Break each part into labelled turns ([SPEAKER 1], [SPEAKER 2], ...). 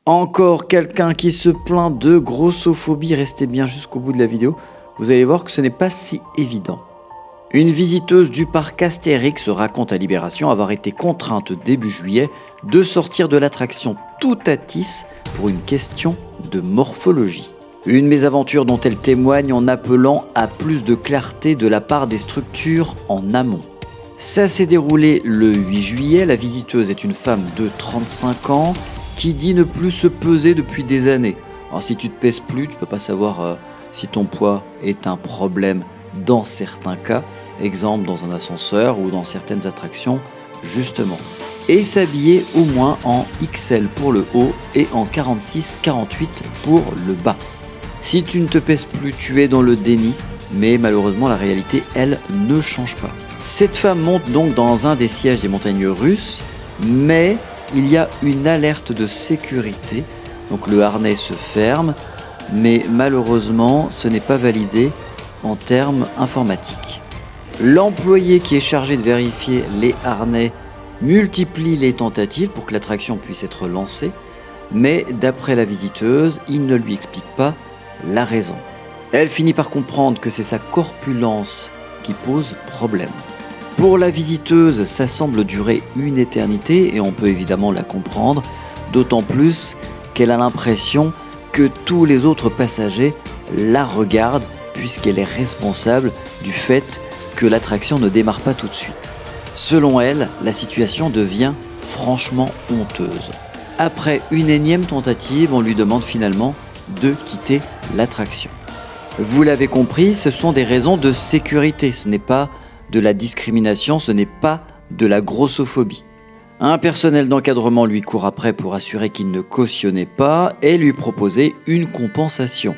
[SPEAKER 1] Encore quelqu'un qui se plaint de grossophobie, restez bien jusqu'au bout de la vidéo, vous allez voir que ce n'est pas si évident. Une visiteuse du parc Astérix raconte à Libération avoir été contrainte début juillet de sortir de l'attraction Toutatis pour une question de morphologie. Une mésaventure dont elle témoigne en appelant à plus de clarté de la part des structures en amont. Ça s'est déroulé le 8 juillet, la visiteuse est une femme de 35 ans qui dit ne plus se peser depuis des années. Alors si tu te pèses plus, tu peux pas savoir si ton poids est un problème dans certains cas, exemple dans un ascenseur ou dans certaines attractions justement. Et s'habiller au moins en XL pour le haut et en 46-48 pour le bas. Si tu ne te pèses plus, tu es dans le déni, mais malheureusement la réalité, elle, ne change pas. Cette femme monte donc dans un des sièges des montagnes russes, mais il y a une alerte de sécurité, donc le harnais se ferme, mais malheureusement ce n'est pas validé en termes informatiques. L'employé qui est chargé de vérifier les harnais multiplie les tentatives pour que l'attraction puisse être lancée, mais d'après la visiteuse, il ne lui explique pas la raison. Elle finit par comprendre que c'est sa corpulence qui pose problème. Pour la visiteuse, ça semble durer une éternité et on peut évidemment la comprendre, d'autant plus qu'elle a l'impression que tous les autres passagers la regardent puisqu'elle est responsable du fait que l'attraction ne démarre pas tout de suite. Selon elle, la situation devient franchement honteuse. Après une énième tentative, on lui demande finalement de quitter l'attraction. Vous l'avez compris, ce sont des raisons de sécurité, ce n'est pas de la discrimination, ce n'est pas de la grossophobie. Un personnel d'encadrement lui court après pour assurer qu'il ne cautionnait pas et lui proposer une compensation.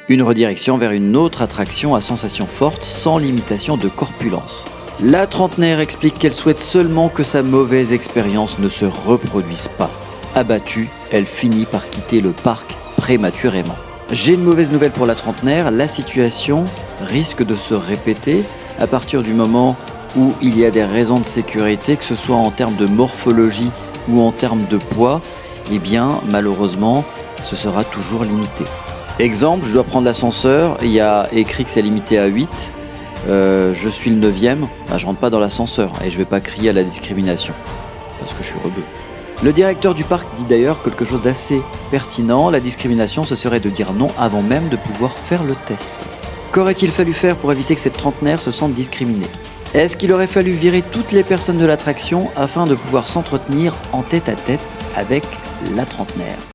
[SPEAKER 1] Une redirection vers une autre attraction à sensation forte sans limitation de corpulence. La trentenaire explique qu'elle souhaite seulement que sa mauvaise expérience ne se reproduise pas. Abattue, elle finit par quitter le parc prématurément. J'ai une mauvaise nouvelle pour la trentenaire, la situation risque de se répéter à partir du moment où il y a des raisons de sécurité, que ce soit en termes de morphologie ou en termes de poids, eh bien malheureusement ce sera toujours limité. Exemple, je dois prendre l'ascenseur, il y a écrit que c'est limité à 8, je suis le 9e, je rentre pas dans l'ascenseur et je vais pas crier à la discrimination, parce que je suis rebeu. Le directeur du parc dit d'ailleurs quelque chose d'assez pertinent, la discrimination ce serait de dire non avant même de pouvoir faire le test. Qu'aurait-il fallu faire pour éviter que cette trentenaire se sente discriminée ? Est-ce qu'il aurait fallu virer toutes les personnes de l'attraction afin de pouvoir s'entretenir en tête-à-tête avec la trentenaire ?